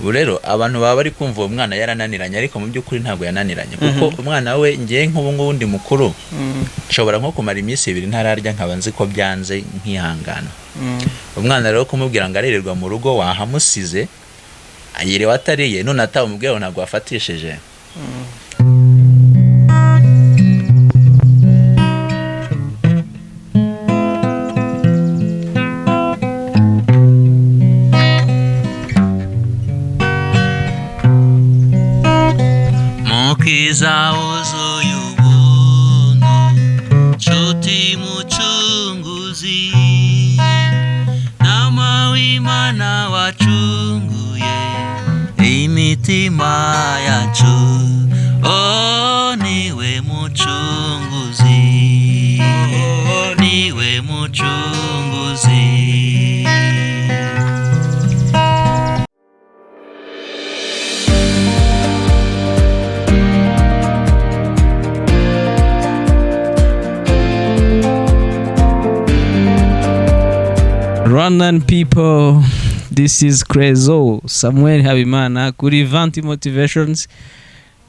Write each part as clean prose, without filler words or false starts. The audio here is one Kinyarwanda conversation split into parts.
rero abantu baba bari kumva uwo mwana yarananiranye ariko mu by'ukuri ntabwo yananiranye kuko umwana we ngiye nk'ubu ngubu ndi mukuru nshobora nko kumara iminsi 2 ntararya nkaba nzi ko byanze nkihangana umwana rero kumubwira ngo arererwa mu rugo wahamusize ayirewe atariye none atamubwira ngo ntabwo afatishije Mukiza wuzuye ubuntu nshuti mucunguzi nama w'Imana wacunguye imitima yacu niwe mucunguzi niwe mucunguzi Rwandan people, this is Krezo Samuel Habimana kuri Vanti Motivations.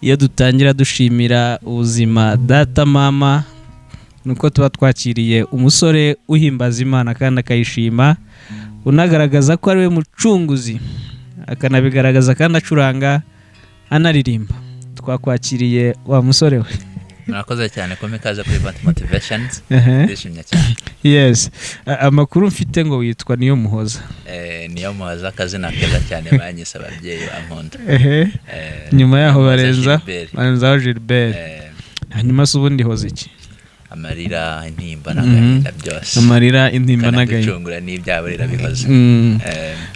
Iyo dutangira dushimira ubuzima data mama nuko tuba twakiriye umusore uhimbaza Imana kandi akayishima unagaragaza ko ari we mucunguzi akanabigaragaza kandi acuranga anaririmba. Twakwakiriye wa musore we. Murakoze cyane ko mikaza kuri Vanti Motivations. Ndishimye cyane. Yes. Amakuru mfite ngo witwa Niyo Muhoza. Niyo Muhoza akazina keza cyane banyise ababyeyi bankunda. Nyuma yaho barenzaho Gilbert. Hanyuma se ubundi hoza iki? Amarira intimba n'agahinda byose. Amarira intimba n'agahinda. Gucungura n'ibyaburira bihoze.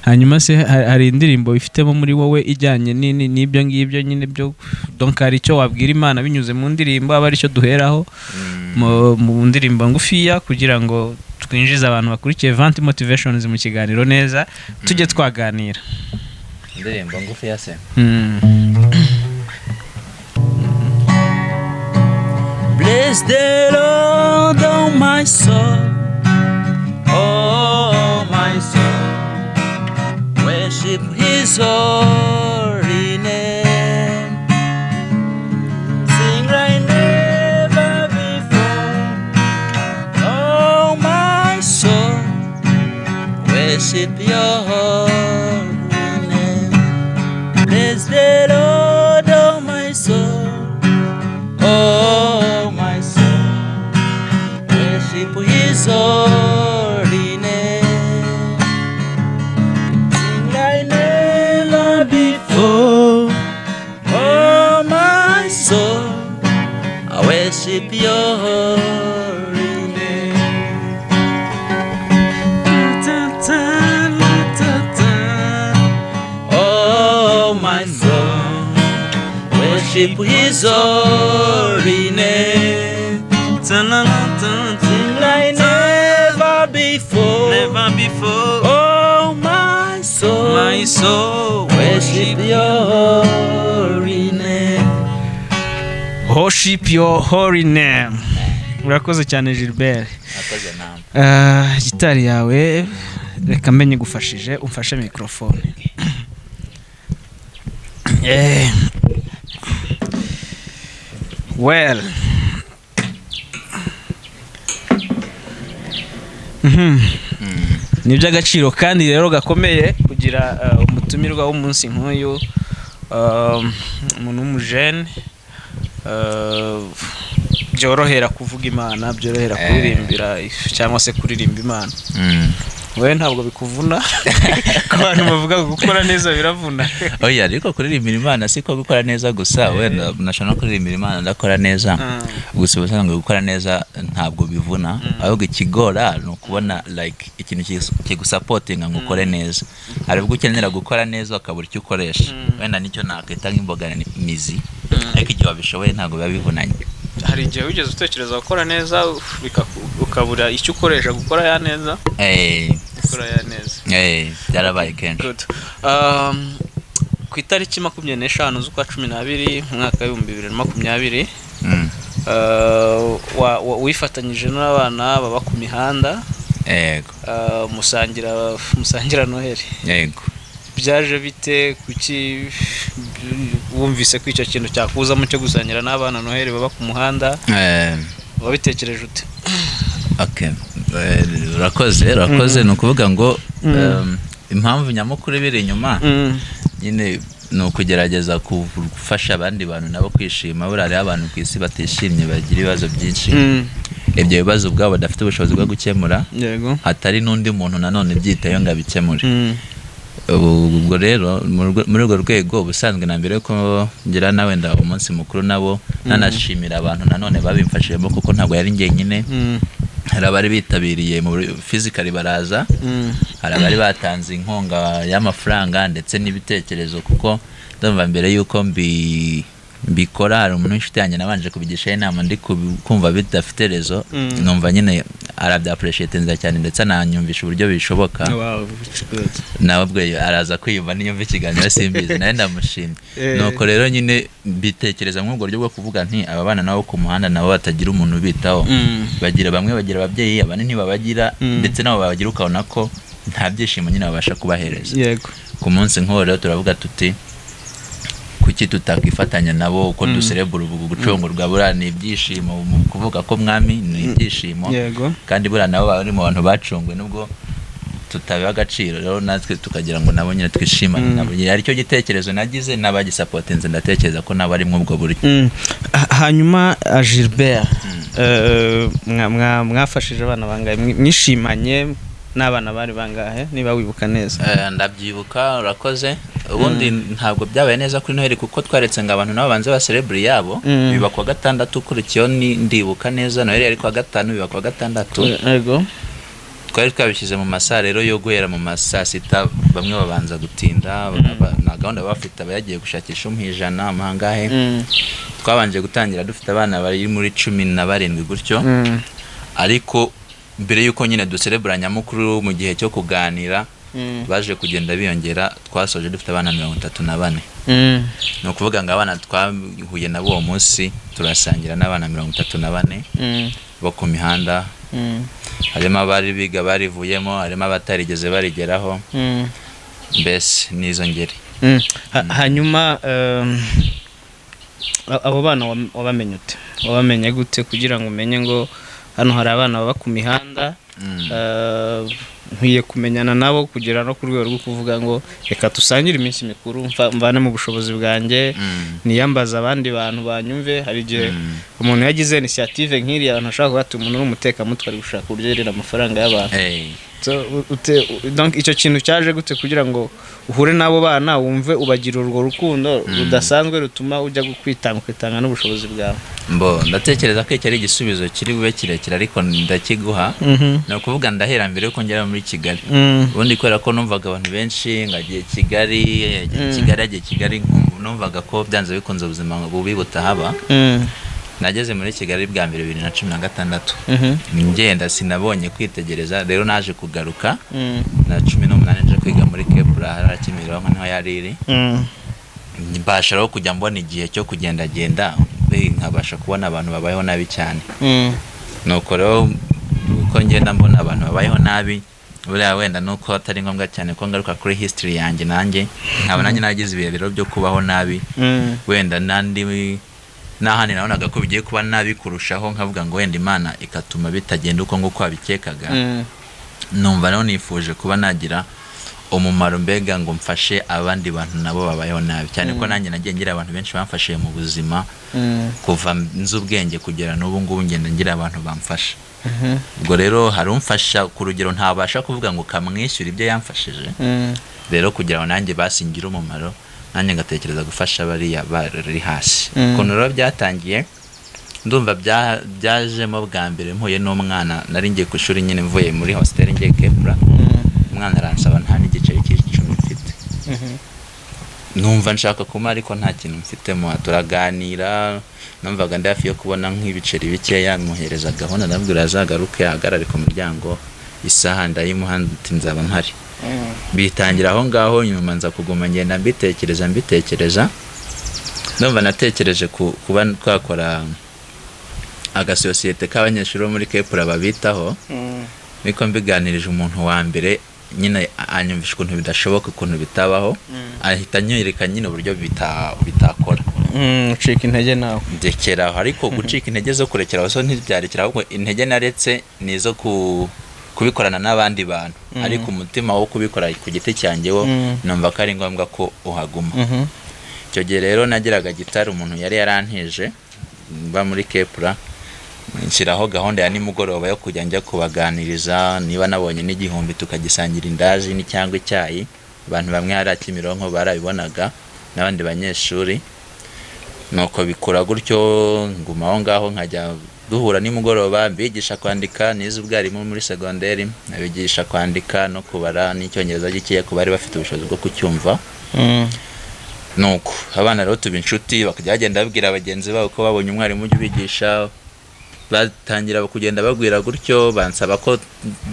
Hanyuma se hari indirimbo ifitemo muri wowe ijyanye n'ibyo ngibyo nyine byo donc hari icyo wabwira Imana binyuze mu ndirimbo aba ari cyo duheraho mu ndirimbo ngufiya kugira ngo twinjize abantu bakurikiye Vanti Motivations mu kiganiro neza tujye twaganira. Indirimbo ngufiya se Bless the Lord, oh my soul, oh my soul, worship His holy name, sing like never before, oh my soul, worship Your holy name, bless the Lord, oh my soul, oh my soul, worship His holy name, sing like never before. Oh my soul, I worship Your holy name. Oh my soul, worship His holy name, sing like never before. Never before. Oh my soul, worship Your holy name. Worship Your holy name. Urakoze cyane Gilbert. akoze nawe. Gitari yawe reka menye gufashije umfashe microphone. Well. Ni by'agaciro kandi rero gakomeye kugira umutumirwa w'umunsi nk'uyu umuntu w'umujene byorohera kuvuga Imana byorohera kuririmbira cyangwa se kuririmba Imana. Wewe ntabwo bikuvuna ko abantu bavuga gukora neza biravuna. Oya ariko kuririmbira Imana siko gukora neza gusa wenda nashaka kuririmbira Imana ndakora neza gusa ubasanga gukora neza ntabwo bivuna ahubwo ikigora no kubona like ikintu kigusupportinga ngo ukore neza aribwo ukenera gukora neza akabura icyo ukoresha wenda nicyo nakita nk'imbogamizi ariko igihe wabishoboye ntabwo biba bivunanye. Hari igihe wigeze utekereza gukora neza ukabura icyo ukoresha gukora ya neza? Gukora ya neza. Byarabaye kenshi. Ku itariki 25 z'ukwa 12 mu mwaka wa 2020 wifatanyije n'abana baba ku mihanda. Yego. Musangira Noheli. Yego. byaje bite kuki wumvise ko icyo kintu cyakuzamo cyo gusangira n'abana Noheli baba ku muhanda wabitekereje ute? Okay. Urakoze ni ukuvuga ngo impamvu nyamukuru biri inyuma nyine ni ukugerageza gufasha abandi bantu nabo kwishima. Buriya abantu ku isi batishimye bagira ibibazo byinshi, ibyo bibazo ubwabo badafite ubushobozi bwo gukemura, hatari n'undi muntu nanone byitayeho ngo abikemure. Ubwo rero muri urwo rwego ubusanzwe na mbere ko ngira nawe nda umunsi mukuru nabo nanashimira abantu nanone babimfashiyemo, kuko ntabwo yari njyenyine. Hari abari bitabiriye mu physically baraza, hari abari batanze inkunga y'amafaranga ndetse n'ibitekerezo, kuko ndumva mbere yuko mbikora hari umuntu w'inshuti yanjye nabanje kubigisha inama ndi kumva bidafite rezo, numva nyine arabyapreciatinze cyane ndetse ananyumvisha uburyo bishoboka. Nawe bwe araza kwiyumva niyumva ikiganiro simbizi nawe ndamushimye. Nuko rero nyine bitekereza nk'ubwo buryo bwo kuvuga nti aba bana nabo ku muhanda nabo batagira umuntu bitaho, bagira bamwe bagira ababyeyi, abandi ntibabagira, ndetse nabo babagira ukabona ko nta byishimo nyine babasha kubahereza. Ku munsi nk'uwo rero turavuga tuti kuki tutakifatanya nabo uko duserebura gucungurwa. Buriya ni ibyishimo mu kuvuga ko mwami ni ibyishimo, kandi buriya nabo bari mu bantu bacungwe nubwo tutabiha agaciro. Rero natwe tukagira ngo nabo nyine twishimane nabo. Ari cyo gitekerezo nagize n'abagisapotinze, ndatekereza ko nabo ari mw'ubwo buryo. Hanyuma Gilbert, mwafashije abana bangahe? Mwishimanye n'abana bari bangahe niba wibuka neza? Ndabyibuka. Urakoze. Ubundi ntabwo byabaye neza kuri Noheli kuko twaretse ngo abantu nabo banze baserebure yabo. Biba kwa gatandatu ukurikiyeho, ndibuka neza. Noheli yari kwa gatanu, biba kwa gatandatu. Twari twabishyize mu masaha rero yo guhera mu masaa sita. Bamwe babanza gutinda, na gahunda bafite abayagiye gushakisha umwijana amahangahe. Twabanje gutangira dufite abana bari muri 17 gutyo, ariko mbere yuko nyine duserebura nyamukuru mu gihe cyo kuganira baje kugenda biyongera, twasoje dufite abana 34. Ni ukuvuga ngo abana twahuye nabo uwo munsi turasangira n'abana 34 bo ku mihanda. Harimo abari biga barivuyemo, harimo abatarigeze barigeraho, mbese n'izo ngeri. Hanyuma abo bana wabamenye ute? Wabamenye gute kugira ngo umenye ngo hano hari abana baba ku mihanda, nkwiye kumenyana nabo kugera no ku rwego rwo kuvuga ngo reka dusangire iminsi mikuru, mvane mu bushobozi bwanjye, niyambaza abandi bantu banyumve. Hari igihe umuntu yagize initiative nk'iri, abantu ashaka kuba umuntu n'umutekamutwe ari gushaka uburyo yerera amafaranga y'abantu. Donc icyo kintu cyaje gute kugira ngo uhure n'abo bana wumve ubagira urwo rukundo rudasanzwe rutuma ujya gukwitanga ukitanga n'ubushobozi bwawe? Ndatekereza ko iki ari igisubizo kiri bube kirekire, ariko ndakiguha. Ni ukuvuga ndahera mbere yuko ngera muri Kigali. Ubundi kubera ko numvaga abantu benshi ngagiye Kigali, numvaga ko byanze bikunze ubuzima bubi butahaba. Nageze muri Kigali bwa mbere 2016. Ngenda sinabonye kwitegereza, rero naje kugaruka na 18 nje kwiga muri Kepura harakimironko niho yari iri. Mbasha rero kujya mbona igihe cyo kugenda nkabasha kubona abantu babayeho nabi cyane. Nuko rero uko ngenda mbona abantu babayeho nabi, buriya wenda nuko atari ngombwa cyane ko ngaruka kuri history yanjye nanjye nkaba nanjye nagize ibihe rero byo kubaho nabi. Wenda nahani nabonaga ko bigiye kuba nabi kurushaho, nkavuga ngo wenda Imana ikatuma bitagenda uko nguko abikekaga. Numva rero nifuje kuba nagira umumaro, mbega ngo mfashe abandi bantu nabo babayeho nabi cyane, ko nanjye nagiye ngira abantu benshi bamfashije mu buzima kuva nzi ubwenge kugera n'ubu ngubu ngenda ngira abantu bamfasha. Ubwo rero hari umfasha ku rugero ntabasha kuvuga ngo kamwishyura ibyo yamfashije. Rero kugira ngo nanjye basingira umumaro, nanjye ngatekereza gufasha bariya bari hasi. Ukuntu rero byatangiye, ndumva byajemo bwa mbere mpuye n'umwana nari ngiye ku ishuri nyine mvuye muri hostel ngiye Kepura. Umwana aransaba nta n'igiceri cy'icumi mfite. Numva nshaka kuma ariko nta kintu mfitemo. Turaganira, numvaga ndi hafi yo kubona nk'ibiceri bikeya, muhereza gahunda nabwira azagaruke ahagarare ku muryango isaha ndayimuhanda nzaba mpari. Bitangira aho ngaho, nyuma nza kuguma ngenda mbitekereza. Ndumva natekereje kuba twakora agasosiyete k'abanyeshuri muri Kepura babitaho. Niko mbiganirije umuntu wa mbere nyine anyumvisha ukuntu bidashoboka, ukuntu bitabaho, ahita anyereka nyine uburyo bitakora. ucika intege nawe. Ndekeraho, ariko gucika intege zo kurekeraho so ntibyarekera, ahubwo intege naretse ni izo kubikorana n'abandi bantu, ariko umutima wo kubikora ku giti cyanjye wo numva ko ari ngombwa ko uhaguma. Icyo gihe rero nagiraga gitari, umuntu yari yarantije mba muri Kepura, nshyiraho gahunda ya nimugoroba yo kujya njya kubaganiriza, niba nabonye n'igihumbi tukagisangira indazi cyangwa icyayi. Abantu bamwe hari Kimironko barabibonaga n'abandi banyeshuri, nuko bikura gutyo, nguma aho ngaho nkajya duhura nimugoroba, mbigisha kwandika, nize ubwarimu muri segonderi, nabigisha kwandika no kubara n'icyongereza gikeya ku bari bafite ubushobozi bwo kucyumva. Nuko abana rero tuba inshuti, bakajya bagenda babwira bagenzi babo ko babonye umwarimu ujya ubigisha, batangira kugenda bagwira gutyo, bansaba ko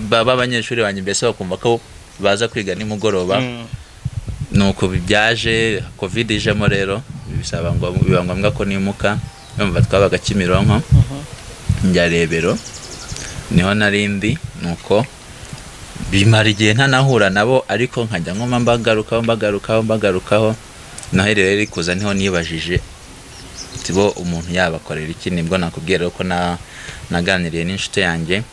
baba abanyeshuri banjye, mbese bakumva ko baza kwiga nimugoroba. Nuko byaje covid ijemo rero, biba ngombwa ko nimuka, numva twabaga Kimironko, njya Rebero, niho narindi. Nuko bimara igihe ntanahura nabo, ariko nkajya nkoma mbagarukaho. Naho rero kuza niho nibajije tibo umuntu yabakorera iki. Nibwo nakubwira ko naganiriye n'inshuti yanjye,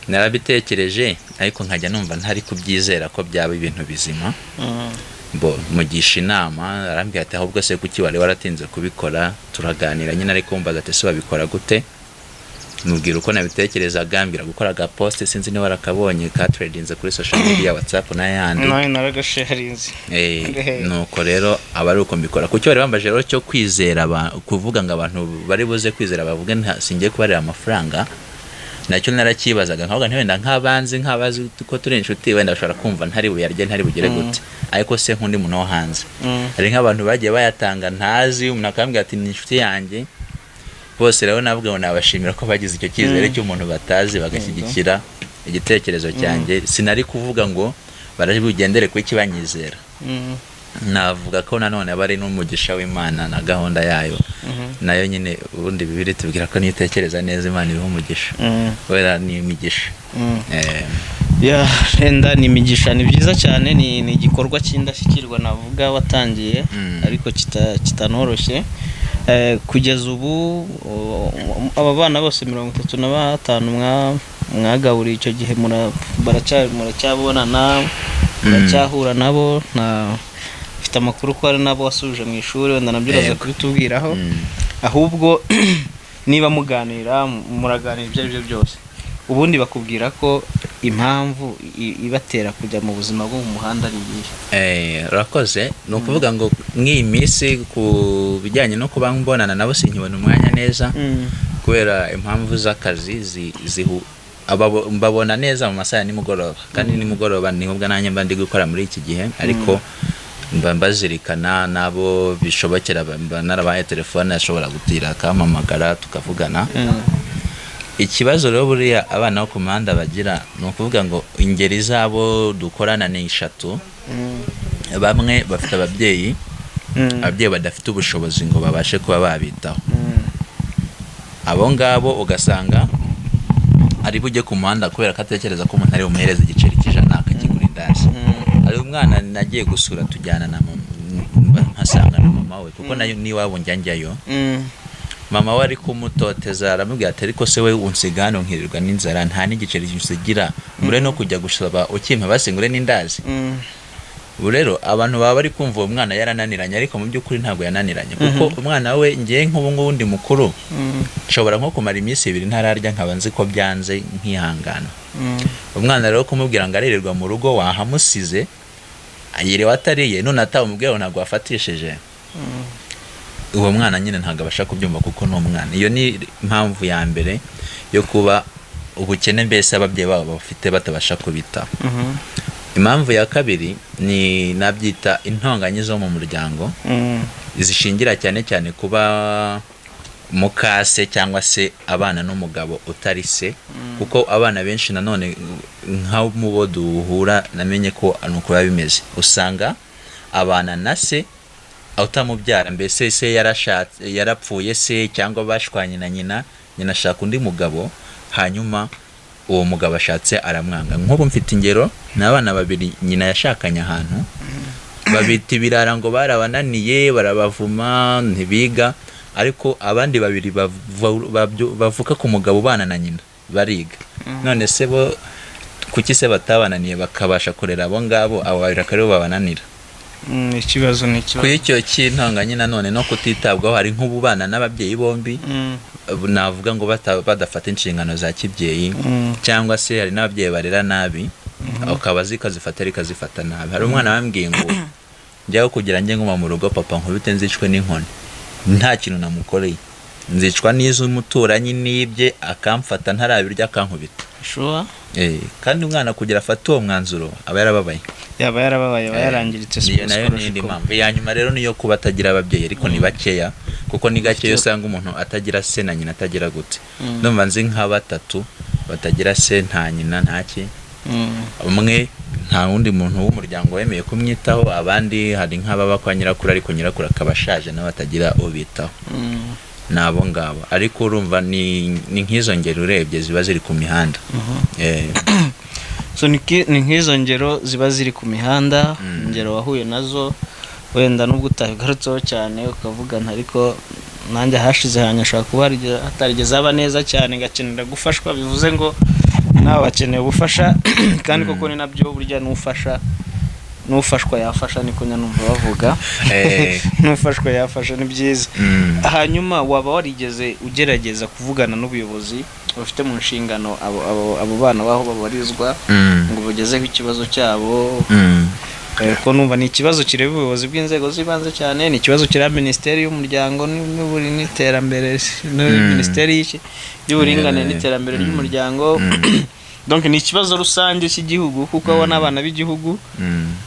narabitekereje, ariko nkajya numva ntari kubyizera ko byaba ibintu bizima. Mugisha inama, arambwira ati ahubwo se kuki wari waratinze kubikora, turaganira nyine, ariko wumvaga ati se wabikora gute? Mubwira uko nabitekerezaga, ambwira gukora agapost, sinzi niba warakabonye, ka tradinze kuri social media, WhatsApp n'ayandi. Nawe naragasharinze. Nuko rero aba ari uko mbikora. Kuki bari bambaje rero cyo kwizera, kuvuga ngo abantu bari buze kwizera bavuge singiye kubarira amafaranga, nacyo narakibazaga, nkavuga nti wenda nk'abazi ko turi inshuti, wenda bashobora kumva ntari buyarye, ntari bugire gute, ariko se nk'undi muntu wo hanze. Hari nk'abantu bagiye bayatanga ntazi, umuntu akambwira ati ni inshuti yanjye. Bose rero nabwo nabashimira ko bagize icyo cyizere cy'umuntu batazi, bagashyigikira igitekerezo cyanjye. Sinari kuvuga ngo barabigendere ku iki banyizera. Navuga ko nanone bari n'umugisha w'Imana na gahunda yayo. Nayo nyine ubundi Bibiri tubwira ko nitekereza neza Imana iriho umugisha. Wera ni imigisha. Renda ni imigisha, ni byiza cyane, ni igikorwa cy'indashyikirwa navuga watangiye, ariko kitanoroshye. Kugeza ubu aba bana bose 35 mwagaburiye icyo gihe, muracyabonana, muracyahura nabo, mfite amakuru ko ari nabo wasubije mu ishuri, wenda nabyo uraza kubitubwiraho. Ahubwo niba muraganira ibyo aribyo byose, ubundi bakubwira ko impamvu ibatera kujya mu buzima bwo mu muhanda ari iyihe? Urakoze. Ni ukuvuga ngo nk'iyi minsi ku bijyanye no kuba mbonana nabo sinkibona umwanya neza, kubera impamvu z'akazi mbabona neza mu masaha ya nimugoroba, kandi nimugoroba ni ubwo nanjye mba ndi gukora muri iki gihe, ariko mbazirikana nabo bishobokera, narabaye telefone ashobora gutira akampamagara tukavugana. Ikibazo rero buriya abana bo ku muhanda bagira, ni ukuvuga ngo ingeri zabo dukorana ni 3. Bamwe bafite ababyeyi badafite ubushobozi ngo babashe kuba babitaho. Abo ngabo ugasanga ari bujye ku muhanda kubera ko atekereza ko umuntu ari bumuhereze igiceri cy'ijana akakigura indazi. Hari umwana nagiye gusura, tujyana na nkasanga na mama we, kuko nayo niwabo njyayo. Mama we ari kumutoteza, aramubwira ati ariko se we unsiga hano nkirirwa n'inzara, nta n'igiceri cyusigira, mbure no kujya gusaba ukimpa basingure n'indazi. Rero abantu baba bari kumva uwo mwana yarananiranye, ariko mu by'ukuri ntabwo yananiranye, kuko umwana we ngiye nk'ubu ngubu ndi mukuru, nshobora nko kumara iminsi 2 ntararya, nkaba nzi ko byanze nkihangana. Umwana rero kumubwira ngo aririrwa mu rugo wahamusize, ayire watariye, none atamubwira ntabwo wafatishije, uwo mwana nyine ntabwo abasha kubyumva, kuko no mwana. Iyo ni impamvu ya mbere yo kuba ubukene mbese ababyeyi babo bafite batabasha kubita. Impamvu ya kabiri ni nabyita intonganyi zo mu muryango, zishingira cyane cyane kuba mukase cyangwa se abana n'umugabo utari se, kuko abana benshi nanone nka mubo duhura namenye ko nuko bimeze. Usanga abana na se utamubyara, mbese se yarapfuye se, cyangwa bashwanye na nyina ashaka undi mugabo, hanyuma uwo mugabo ashatse aramwanga. Nk'ubu mfite ingero n'abana babiri nyina yashakanye ahantu babita ibirara ngo barabananiye barabavuma ntibiga, ariko abandi babiri bavuka ku mugabo ubana na nyina bariga. None se bo kuki se batabananiye bakabasha kurera abo ngabo, abo babiri akaribo babananira? Ikibazo ni ikibazo. Kuri icyo cy'intonganya nanone no kutitabwaho, hari nk'ububana n'ababyeyi bombi navuga ngo badafata inshingano za kibyeyi, cyangwa se hari n'ababyeyi barera nabi ukaba zikazifata rikazifata nabi. Hari umwana wambwiye ngo njyaho kugira njye nguma mu rugo papa nkubite nzicwe n'inkoni, nta kintu namukoreye, nzicwa n'iz'umuturanyi nibye akamfata ntarabirya akankubita. Sure. Kandi umwana kugira afata uwo mwanzuro aba yarababaye, aba yarangiritse. Niyo nayo n'indi mpamvu ya nyuma rero niyo kuba atagira ababyeyi, ariko ni bakeya, kuko ni gakeya usanga umuntu atagira se na nyina atagira gute. Ndumva nzi nka batatu batagira se nta nyina ntaki, umwe nta wundi muntu w'umuryango wemeye kumwitaho, abandi hari nk'ababa kwa nyirakuru ariko nyirakuru akaba ashaje nawe atagira ubitaho. Nabo ngabo, ariko urumva ni nk'izo ngero urebye ziba ziri ku mihanda. So ni nk'izo ngero ziba ziri ku mihanda, ingero wahuye nazo wenda nubwo utagarutseho cyane ukavuga ariko nanjye hashize hanyashaka kuba hatarigeze aba neza cyane ngakenera gufashwa, bivuze ngo nawe bakeneye ubufasha kandi koko ni nabyo burya n'ufashwa yafasha, niko nyanumva bavuga. N'ufashwa yafasha ni byiza. Hanyuma waba warigeze ugerageza kuvugana n'ubuyobozi bafite mu nshingano abo bana baho babarizwa ngo bagezeho ikibazo cyabo? Ko numva ni ikibazo kireba ubuyobozi bw'inzego z'ibanze cyane, ni ikibazo kireba Minisiteri y'Umuryango n'Iterambere, Minisiteri y'Uburinganire n'Iterambere ry'Umuryango. Donc ni ikibazo rusange cy'igihugu kuko abona abana b'igihugu.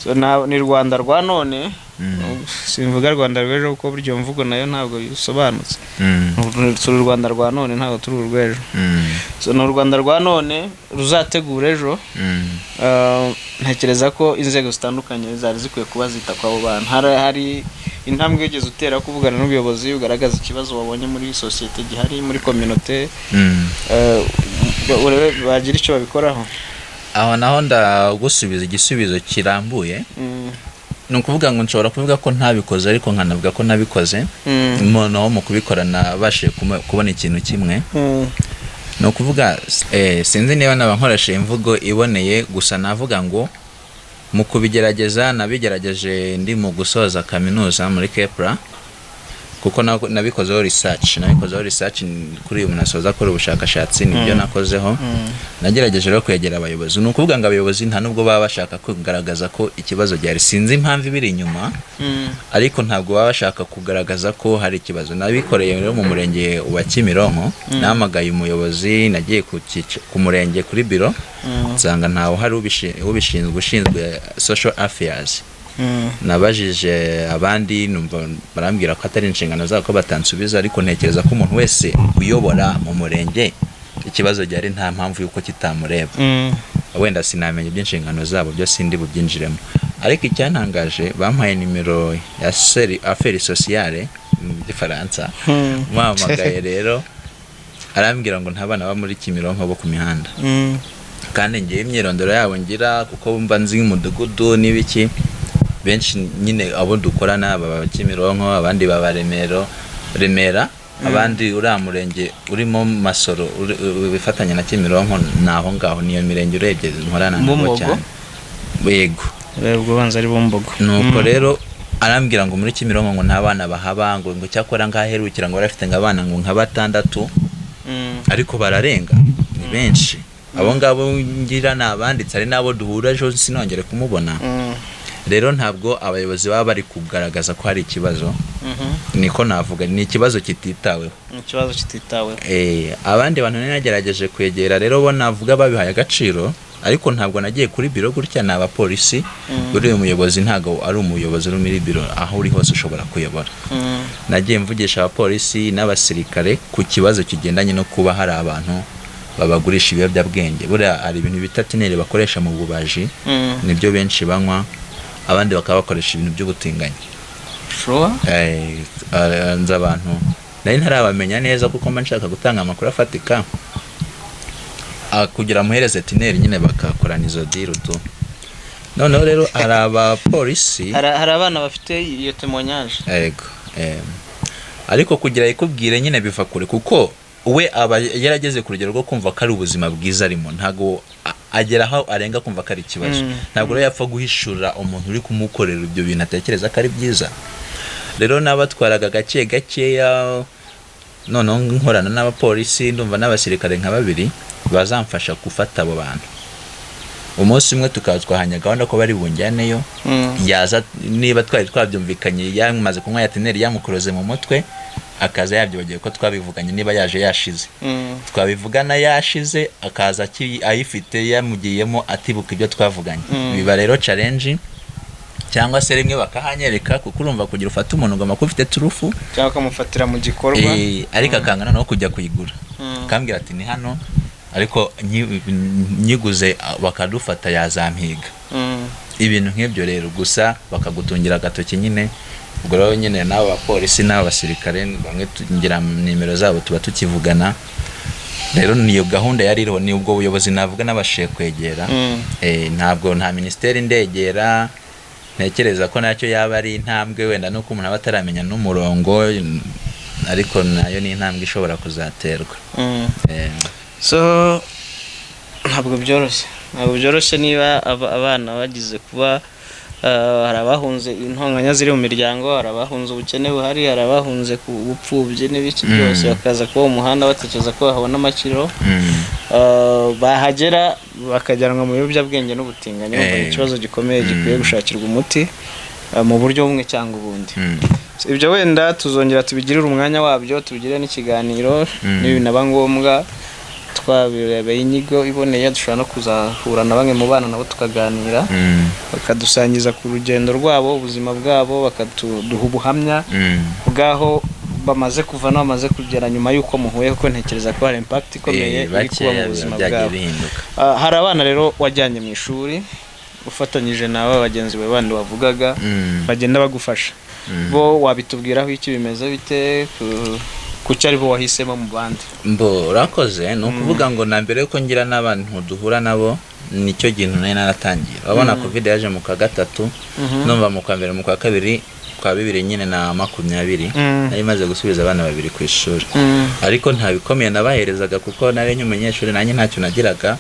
So ni Rwanda rwa none, simvuga Rwanda rw'ejo kuko buryo mvugo nayo ntabwo bisobanutse. Turi Rwanda rwa none ntabwo turi urw'ejo. So ni Rwanda rwa none ruzategura ejo. Ntekereza ko inzego zitandukanye zari zikwiye kuba zita kwa abo bana. Hari intambwe yigeze utera kuvugana n'ubuyobozi ugaragaza ikibazo wabonye muri societe gihari muri communauté, bagira icyo babikoraho? Aho naho ndagusubiza igisubizo kirambuye. Ni ukuvuga ngo nshobora kuvuga ko ntabikoze, ariko nkanavuga ko nabikoze. Noneho mu kubikora nabashije kubona ikintu kimwe. Ni ukuvuga sinzi niba nabankoresha imvugo iboneye, gusa navuga ngo mu kubigerageza nabigerageje ndi mu gusoza kaminuza muri Kepra, kuko nabikozeho research kuri uyu munasoza akora ubushakashatsi, nibyo nakozeho. Nagerageje rero kwegera abayobozi. Ni ukuvuga ngo abayobozi nta nubwo baba bashaka kugaragaza ko ikibazo gihari, sinzi impamvu ibiri inyuma, ariko ntabwo baba bashaka kugaragaza ko hari ikibazo. Nabikoreye rero mu murenge wa Kimironko, namagaye umuyobozi, nagiye ku murenge kuri biro, nsanga ntawe hari ushinzwe social affairs. Nabajije abandi numva barambwira ko atari inshingano zabo ko batansubiza, ariko ntekereza ko umuntu wese uyobora mu murenge ikibazo gihari nta mpamvu yuko kitamureba. Wenda sinamenye iby'inshingano zabo byo sindi bubyinjiremo, ariko icyantangaje bampaye nimero ya affaires sociales mu Gifaransa. Muhamagaye rero arambwira ngo nta bana ba muri Kimironko bo ku mihanda, kandi ngiye imyirondoro yabo ngira kuko mba nzi umudugudu n'ibiki. Benshi nyine abo dukorana baba Kimironko, abandi baba Remera, abandi uriya murenge urimo Masoro bifatanya na Kimironko, naho ngaho niyo mirenge urebye nkorana nabo cyane. Yego banza ari Bumbogo. Nuko rero arambwira ngo muri Kimironko ngo nta bana bahaba, ngo cyakora ngaherukira ngo barafite ngabana ngo nka 6, ariko bararenga, ni benshi. Abo ngabo ngira nabanditse ari nabo duhura ejo sinongere kumubona. Rero ntabwo abayobozi baba bari kugaragaza ko hari ikibazo. Niko navuga ni ikibazo kititaweho. Abandi bantu nagerageje kwegera rero bo navuga babihaye agaciro, ariko ntabwo nagiye kuri biro gutya n'abapolisi. Uri umuyobozi ntago ari umuyobozi uri muri biro, aho uri hose ushobora kuyobora. Nagiye mvugisha abapolisi n'abasirikare ku kibazo kigendanye no kuba hari abantu babagurisha ibiyobyabwenge. Buriya ari ibintu bita tineri bakoresha mu bubaji, nibyo benshi banywa, abandi bakaba bakoresha ibintu by'ubutinganyi. Nza abantu nari ntarabamenya neza kuko mba nshaka gutanga amakuru afatika. kugira muhereze tineri nyine bakakorana izo deal tu. Noneho rero hari abapolisi, hari abana bafite iyo témoignage. Yego. Ariko kugira ikubwire nyine biva kure, kuko we aba yarageze ku rugero rwo kumva ko ari ubuzima bwiza arimo, ntago agera aho arenga kumva ko ari ikibazo. Ntabwo rero yapfa guhishura umuntu uri kumukorera ibyo bintu atekereza ko ari byiza. Rero nabatwaraga gake gakeya, noneho nkorana n'abapolisi, ndumva n'abasirikare nka 2 bazamfasha gufata abo bantu. Umunsi umwe tukazwahanya gahunda ko bari bunjyaneyo, yaza niba twari twabyumvikanye, yamaze kunywa ya tineri yamukuroze mu mutwe, akaza yabyibagiye ko twabivuganye, niba yaje yashize twabivugana yashize, akaza ayifite yamugiyemo atibuka ibyo twavuganye. Biba rero challenge, cyangwa se rimwe bakahanyereka, kuko urumva kugira ufate umuntu ngoma ko ufite turufu cyangwa kamufatira mu gikorwa, ariko akangana no kujya kuyigura, kambwira ati ni hano, ariko nyiguze bakadufata yazampiga. Ibintu nk'ibyo rero, gusa bakagutungira agatoki nyine. Ubwo rero nyine n'abo bapolisi n'abo basirikare bamwe tugira nimero zabo tuba tukivugana. Rero niyo gahunda yari iriho, ni ubwo buyobozi navuga nabashije kwegera. Ntabwo nta ministeri ndegera, ntekereza ko nacyo yaba ari intambwe, wenda nuko umuntu abataramenya n'umurongo, ariko nayo ni intambwe ishobora kuzaterwa. So ntabwo byoroshye niba abana bagize kuba hari abahunze intonganya ziri mu miryango, hari abahunze ubukene buhari, hari abahunze ku bupfubyi n'ibiki byose, bakaza kuba umuhanda batekereza ko babona amakiro, bahagera bakajyanwa mu biyobyabwenge n'ubutinganyi. Ni ikibazo gikomeye gikwiye gushakirwa umuti mu buryo bumwe cyangwa ubundi. Ibyo wenda tuzongera tubigirire umwanya wabyo, tubigire n'ikiganiro, n'ibinaba ngombwa twabirebeye inyigo iboneye, dushobora no kuzahura na bamwe mu bana nabo tukaganira, bakadusangiza ku rugendo rwabo, ubuzima bwabo, bakaduha ubuhamya bwaho bamaze kuva no bamaze kugera nyuma y'uko muhuye, kuko ntekereza ko hari impact ikomeye iri kuba mu buzima bwabo. Hari abana rero wajyanye mu ishuri ufatanyije nawe bagenzi bawe bandi wavugaga, bagenda bagufasha, bo wabitubwiraho iki bimeze bite, kuki ari bo wahisemo mu bandi? Urakoze. Ni ukuvuga ngo na mbere yuko ngira n'abantu duhura nabo, nicyo kintu nari naratangira. Urabona covid yaje mu kwa 3, numva mu kwa 2, mu kwa 2 kwa 2020 nyine na 20 nari maze gusubiza abana 2 ku ishuri. Ariko nta bikomeye nabaherezaga, kuko nari nk'umunyeshuri nanjye ntacyo nagiraga,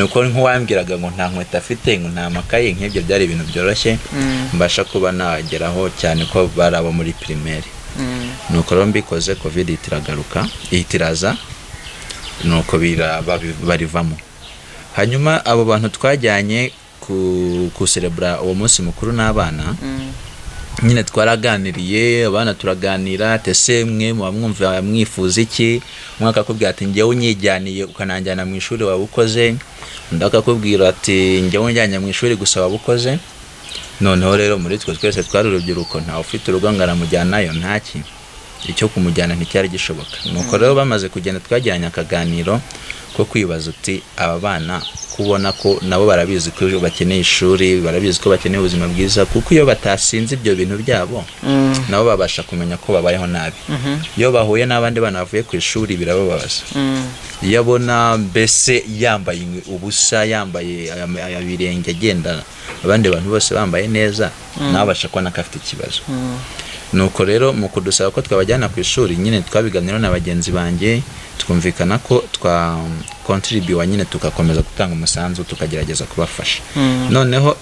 nuko nk'uwambwiraga ngo nta nkweto afite, ngo nta makaye, nk'ibyo byari ibintu byoroshye mbasha kuba nageraho, cyane ko bari abo muri primaire. Nuko rero mbikoze, covid itiraza, nuko barivamo. Hanyuma abo bantu twajyanye ku celebra uwo munsi mukuru n'abana, nyine twaraganiriye, abana turaganira, tese mwe mwumva mwifuza iki, umwaka akubwira ati njyewe unyijyaniye ukananjyana mu ishuri wabukoze, ndakakubwira ati njyewe unjyanye mu ishuri gusa wabukoze. Noneho rero muri twe twese twari urubyiruko, nta ufite urugo ngaramujyanayo, ntaki icyo kumujyana nticyari gishoboka. Nuko rero bamaze kugenda twagiranye akaganiro ko kwibaza uti aba bana kubona ko nabo barabizi ko bakeneye ishuri, barabizi ko bakeneye ubuzima bwiza, kuko iyo batasinze ibyo bintu byabo nabo babasha kumenya ko babayeho nabi. Iyo bahuye n'abandi bana bavuye ku ishuri birababaza. Iyo abona mbese yambaye ubusa, yambaye abirenge, agenda abandi bantu bose bambaye neza, nawe abasha kubona ko afite ikibazo. Nuko rero mu kudusaba ko twabajyana ku ishuri, nyine twabiganira na bagenzi banjye, twumvikana ko twa contribute nyine tugakomeza gutanga umusanzu, tukagerageza kubafasha. Noneho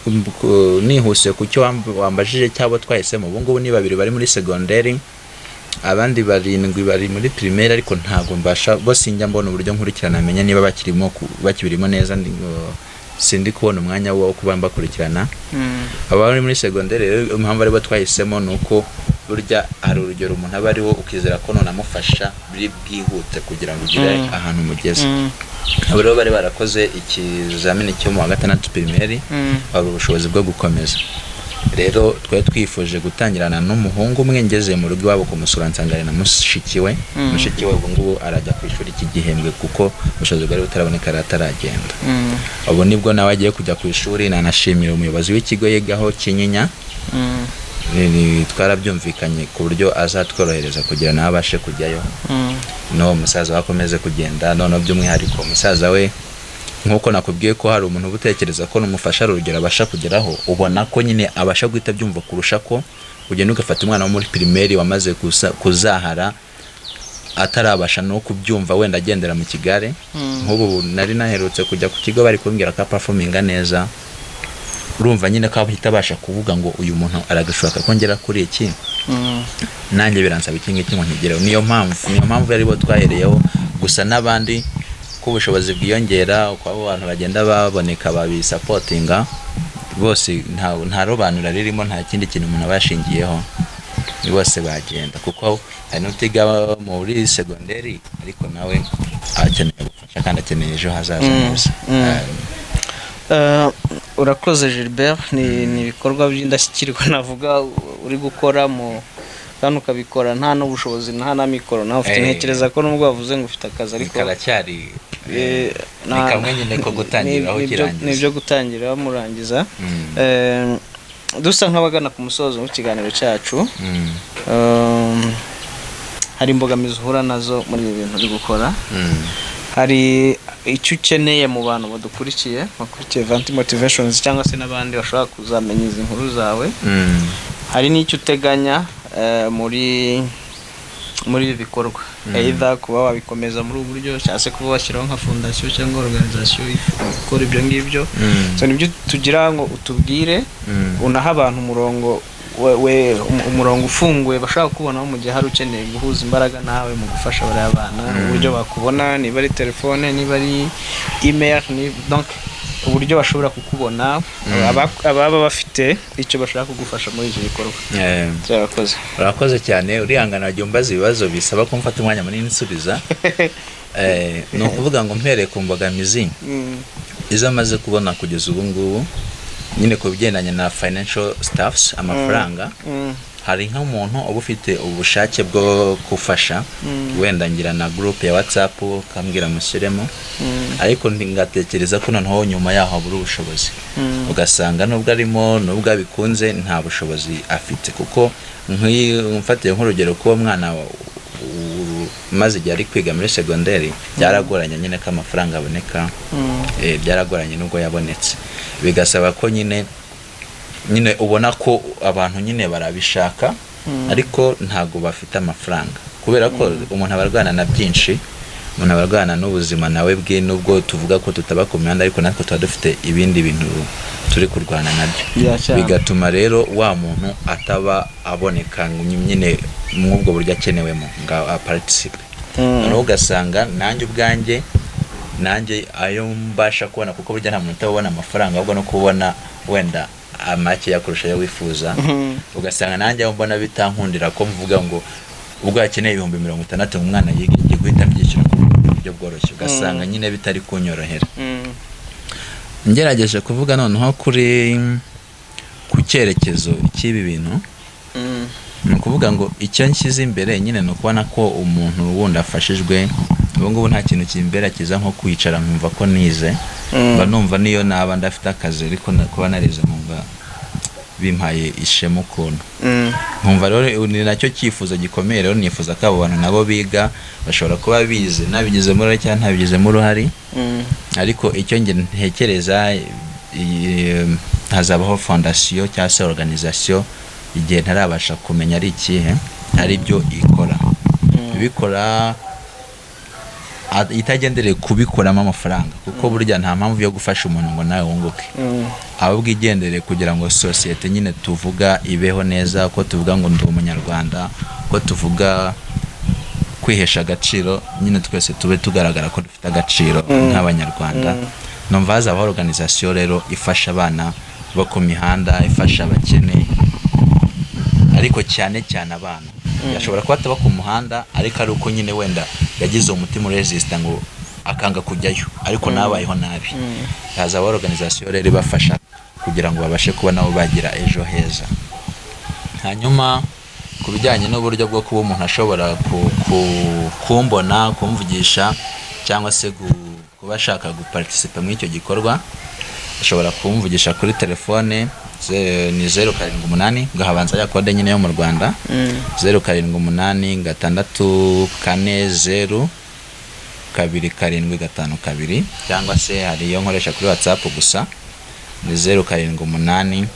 nihuse ku cyo wambajije cyabo twahisemo, ubu ngubu ni 2 bari muri secondaire, abandi 7 bari muri primaire, ariko ntago mbasha bose njya mbona uburyo nkurikirana menya niba bakibirimo neza, sindi kubona umwanya wo kuba mbakurikirana. Abari muri secondaire rero impamvu ari bo twahisemo nuko burya hari urugero umuntu aba ariwo ukizera ko none amufasha bwihute kugira ngo ugire ahantu mugeze. Abo rero bari barakoze ikizamini cyo mu wa 6 primaire, hari ubushobozi bwo gukomeza. Rero twari twifuje gutangirana n'umuhungu umwe, ngeze mu rugo iwabo kumusura, nsangane na mushiki we ubu ngubu arajya ku ishuri iki gihembwe, kuko ubushobozi bwari butaraboneka ataragenda. Ubu nibwo nawe agiye kujya ku ishuri. Nanashimira umuyobozi w'ikigo yigaho Kinyinya, twarabyumvikanye ku buryo azatworohereza kugira nawe abashe kujyayo. No musaza wakomeze kugenda, none by'umwihariko umusaza we nkuko nakubwiye ko hari umuntu ubutekereza ko numufasha urugero abasha kugeraho, ubona ko nyine abasha guhita byumva kurusha ko ugenda ugafata umwana wo muri primaire wamaze kuzahara atarabasha no kubyumva wenda agendera mu kigare. Nk'ubu nari naherutse kujya ku kigo bari kumbwira ko performinga neza, urumva nyine ko ahita abasha kuvuga ngo uyu muntu aragashaka kongera kuri iki, nanjye biransaba iki ngiki ngo nkigereho. Niyo mpamvu yari bo twahereyeho, gusa n'abandi ko ubushobozi bwiyongera uko abo bantu bagenda baboneka babisapotinga bose, nta robanura ririmo, nta kindi kintu umuntu abashingiyeho, bose bagenda. Kuko hari n'utiga muri segonderi ariko nawe akeneye gufasha kandi akeneye ejo hazaza neza. Urakoze Gilbert, ni ibikorwa by'indashyikirwa navuga uri gukora mu kandi ukabikora nta n'ubushobozi nta na mikoro nawe ufite. Ntekereza ko nubwo wavuze ngo ufite akazi ariko karacyari ni kamwe nyine ko gutangiraho kirangiza, nibyo gutangira murangiza. Dusa nk'abagana ku musozo w'ikiganiro cyacu, hari imbogamizi uhura nazo muri ibi bintu uri gukora, hari icyo ukeneye mu bantu bakurikiye Vanti Motivations cyangwa se n'abandi bashobora kuzamenya izi nkuru zawe, hari n'icyo uteganya muri ibi bikorwa, either kuba wabikomeza muri ubu buryo cyangwa se kuba washyiraho nka fondasiyo cyangwa organisation ikora ibyo ngibyo. So nibyo tugira ngo utubwire, unaha abantu umurongo ufunguye bashaka kubona mu gihe hari ukeneye guhuza imbaraga nawe mu gufasha bari abana, uburyo bakubona, niba ari telefone, niba ari email, donc uburyo bashobora kukubona, ababa bafite icyo bashaka kugufasha muri icyo gikorwa. Urakoze cyane, urihangana wajya umbaza ibibazo bisaba ko mfata umwanya munini nsubiza. Ni ukuvuga ngo mpereye ku mbogamizi izo amaze kubona kugeza ubu ngubu, nyine ku bigendanye na financial staffs, amafaranga, hari nk'umuntu uba ufite ubushake bwo gufasha, wenda ngira na group ya WhatsApp kambwira mushyiremo, ariko ngatekereza ko noneho nyuma yaho habura ubushobozi, ugasanga nubwo arimo nubwo abikunze nta bushobozi afite. Kuko mfatiye nk'urugero ko mwana maze igihe ari kwiga muri segonderi byaragoranye nyine ko amafaranga aboneka, byaragoranye nubwo yabonetse, bigasaba ko nyine ubona ko abantu nyine barabishaka ariko ntago bafite amafaranga, kubera ko umuntu abarwana na byinshi, umuntu abarwana n'ubuzima nawe bwe, nubwo tuvuga ko tutaba ku mihanda ariko natwe tuba dufite ibindi bintu turi kurwana nabyo, bigatuma rero wa muntu ataba aboneka nyine mw'ubwo buryo akenewemo nga participe. Noneho ugasanga nanjye ubwanjye ayo mbasha kubona, kuko burya nta muntu utabona amafaranga ahubwo no kubona wenda amake yakurusha yo wifuza, ugasanga nanjye aho mbona bitankundira ko mvuga ngo ubwo akeneye 60,000 umwana yiga igiye guhita byishyura mu buryo bworoshye, ugasanga nyine bitari kunyorohera. Ngerageje kuvuga noneho ku cyerekezo cy'ibi bintu, ni ukuvuga ngo icyo nshyize imbere nyine ni ukubona ko umuntu wundi afashijwe. Ubu ngubu nta kintu kimbera kiza nko kwicara nkumva ko nize, mba numva niyo naba ndafite akazi ariko kuba narize numva bimpaye ishema ukuntu, nkumva rero ni nacyo cyifuzo gikomeye. Rero nifuza ko abo bantu nabo biga bashobora kuba bize nabigizemo uruhare cyangwa ntabigizemo uruhare, ariko icyo nge ntekereza hazabaho fondasiyo cyangwa se organisation igihe ntarabasha kumenya ari ikihe, ari byo ibikora itagendereye kubikoramo amafaranga, kuko burya nta mpamvu yo gufasha umuntu ngo nawe wunguke, ahubwo igendereye kugira ngo societe nyine tuvuga ibeho neza, ko tuvuga ngo ndi umunyarwanda, ko tuvuga kwihesha agaciro, nyine twese tube tugaragara ko dufite agaciro nk'abanyarwanda. Numva hazabaho organisation rero ifasha abana bo ku mihanda, ifasha abakene, ariko cyane abana yashobora kuba ataba ku muhanda ariko ari uko nyine wenda yagize umutima resista ngo akanga kujyayo, ariko nabayeho nabi. Hazabaho organisation rero ibafasha kugira ngo babashe kuba nabo bagira ejo heza. Hanyuma ku bijyanye n'uburyo bwo kuba umuntu ashobora kumbona, kumvugisha cyangwa se kuba ashaka guparticipa muri icyo gikorwa, ashobora kumvugisha kuri telefone ni 078 gahabanza ya kode nyine yo mu Rwanda, 078 640 2 cyangwa se hari iyo nkoresha kuri WhatsApp gusa ni 078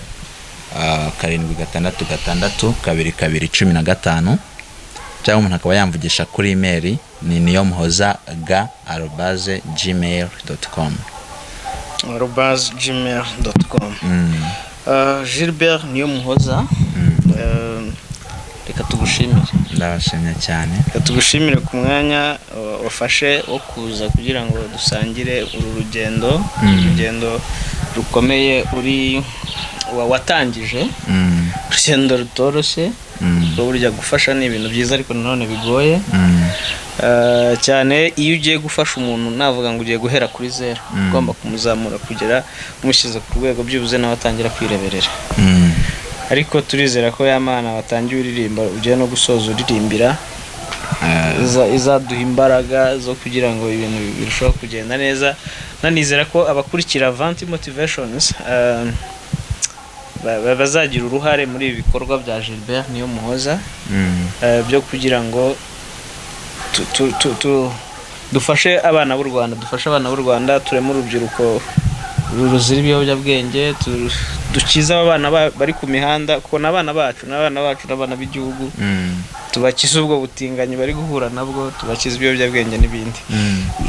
766 2215 cyangwa umuntu akaba yamvugisha kuri email ni niyomuhoza@gmail.com @gmail.com. Gilbert Niyomuhoza, reka tugushimire. Ndabashimye cyane. Reka tugushimire ku mwanya wafashe wo kuza kugira ngo dusangire uru rugendo rukomeye uri watangije, urugendo rutoroshye, kuko burya gufasha ni ibintu byiza ariko nanone bigoye cyane. Iyo ugiye gufasha umuntu navuga ngo ugiye guhera kuri zero, ugomba kumuzamura kugera umushyize ku rwego byubuze nawe atangira kwireberera. Ariko turizera ko ya Mana watangiye uririmba ugiye no gusoza uririmbira izaduha imbaraga zo kugira ngo ibintu birusheho kugenda neza. Nanizera ko abakurikira Vanti Motivations bazagira uruhare muri ibi bikorwa bya Gilbert Niyomuhoza, byo kugira ngo dufashe abana b'u Rwanda, tureme urubyiruko ruzira ibiyobyabwenge, dukize abana bari ku mihanda, kuko n'abana bacu n'abana b'igihugu, tubakize ubwo butinganyi bari guhura nabwo, tubakize ibiyobyabwenge n'ibindi.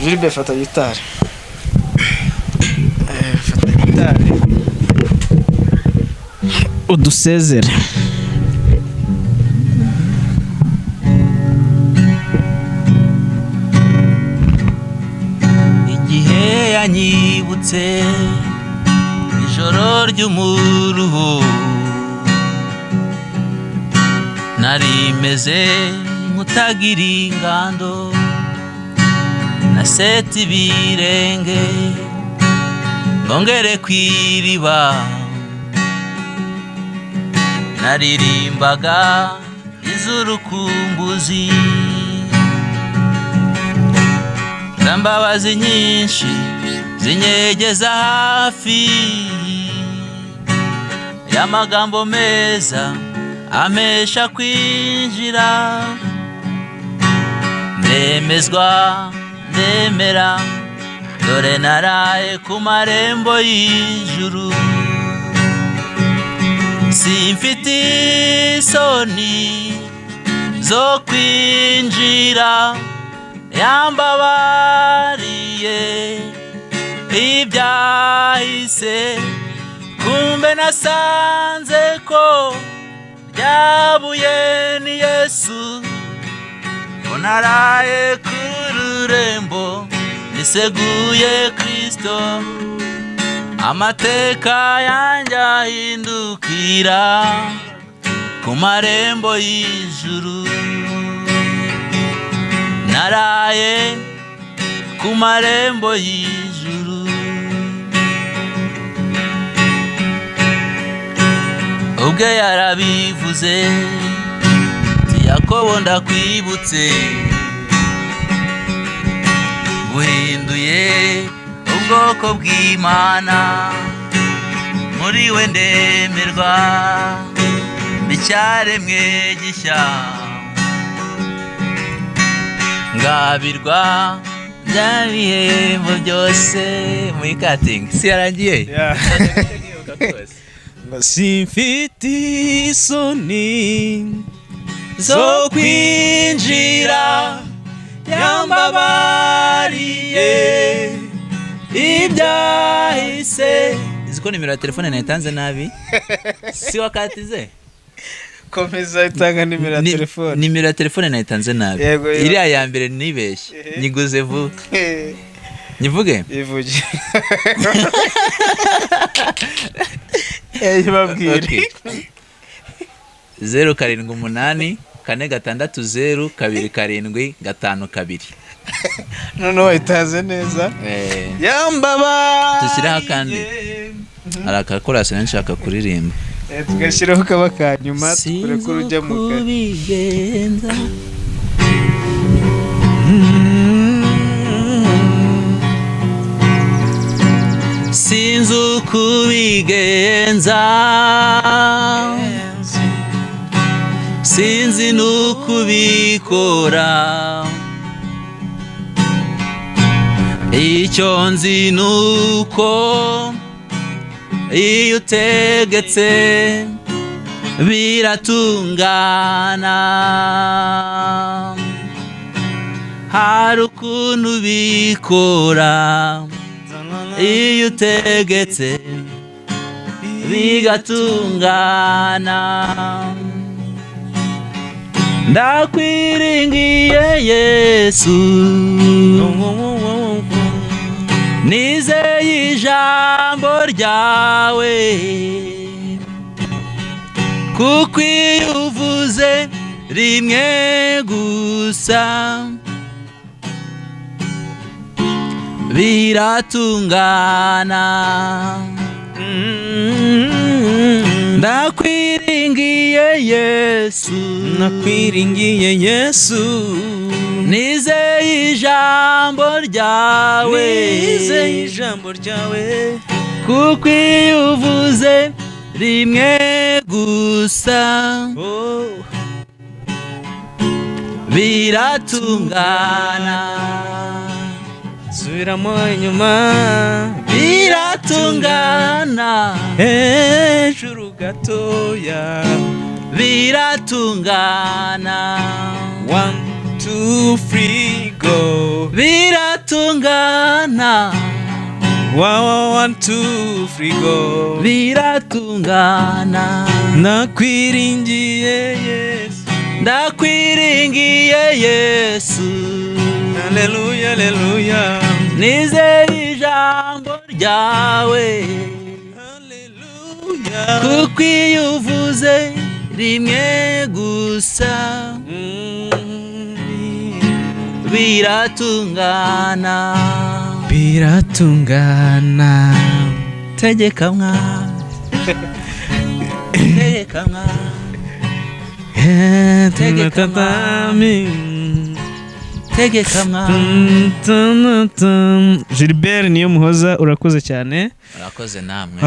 Gilbert, fata gitari. Udusezere. Igihe yanyibutse ijoro ry'umuruho, nari meze nk'utagira ingando, naseta ibirenge ngongere kw'iriba, naririmbaga iz'urukumbuzi, zambabazi nyinshi zinyegeza hafi, y'amagambo meza amesha kwinjira, ndemera, dore naraye ku marembo y'ijuru, simfite isoni zo kwinjira, yambabariye ibyahise, kumbe nasanze ko ryabuye ni Yesu, ko naraye ku rurembo niseguye Kristo, amateka yanjye ahindukira ku marembo y'ijuru, naraye ku marembo y'ijuru, ubwe yarabivuze ati Yakobo ndakwibutse, uhinduye ubwoko bw'Imana, muri we ndemerwa icyaremwe gishya, ngabirwa bya bihembo byose muri cutting. Si yarangiye? Simfite isoni zo kwinjira, yambabariye ibyahise. Iziko nimero ya telefone nayitanze nabi? Si wakatize? Komeza itanga nimero ya telefone. Nimero ya telefone nayitanze nabi. Iriya ya mbere nibeshye. Nyiguze vuba. Nyivuge? Ivuge. Babwire. 078 460 272. Noneho wayitanze neza. Yambaba. Tushyiraho kandi arakakorase nshaka kuririmba. Tugashyiraho kaba kanyuma tukure ko rujya mu kare. Sinzi ukubigenza, sinzi n'ukubikora, icyo nzi nuko iyo utegetse biratungana, hari ukuntu bikora iyo utegetse bigatungana. Ndakwiringiye Yesu, nizeye ijambo ryawe, kuko iyo uvuze rimwe gusa biratungana. Ndakwiringiye Yesu, nakwiringiye Yesu, nizeye ijambo ryawe, nizeye ijambo ryawe, kuko iyo uvuze rimwe gusa biratungana. subiramo inyuma, biratungana, hejuru gatoya, biratungana. 1 2 3 go, biratungana, 1 2 3 go, biratungana. nakwiringiye Yesu, ndakwiringiye Yesu, haleluya haleluya, nizeye ijambo ryawe, haleluya, kuko iyo uvuze rimwe gusa biratungana. biratungana. Tegeka mwami, tegeka mwami, tegeka mwami, tegeka mwami. Gilbert niyo muhoza, urakoze cyane. Urakoze namwe.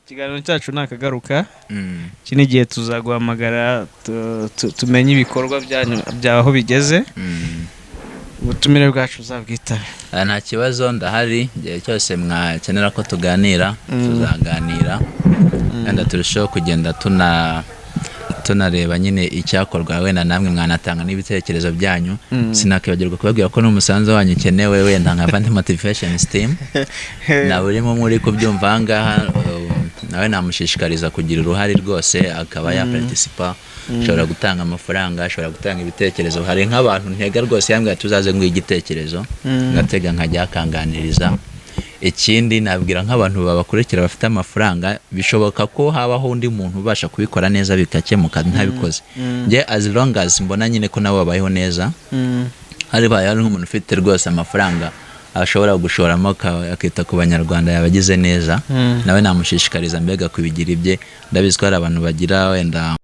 Ikiganiro cyacu nakagaruka. Iki ni igihe tuzaguhamagara tumenye ibikorwa byawe aho bigeze. Ubutumire bwacu uzabwitabe. Nta kibazo, ndahari igihe cyose mwakenera ko tuganira, tuzaganira, kandi turushaho kugenda tunareba nyine icyakorwa, wenda namwe mwanatanga n'ibitekerezo byanyu. Sinakibagirwa kubabwira ko n'umusanzu wanyu ukenewe, wenda nka Vanti Motivations team nawe urimo muri kubyumva ahangaha, nawe namushishikariza kugira uruhare rwose, akaba yaparticipa. Ashobora gutanga amafaranga, ashobora gutanga ibitekerezo. Hari nk'abantu ntega rwose yambwira tuzaze ngo igitekerezo ngatega nkajya akanganiriza. Ikindi nabwira nk'abantu babakurikira bafite amafaranga, bishoboka ko habaho undi muntu ubasha kubikora neza bikakemuka ntabikoze. Nge as long as mbona nyine ko nabo babayeho neza, hari nk'umuntu ufite rwose amafaranga ashobora gushoramo akita ku banyarwanda yabagize neza, nawe namushishikariza mbega kubigira ibye. Ndabizi ko hari abantu bagira wenda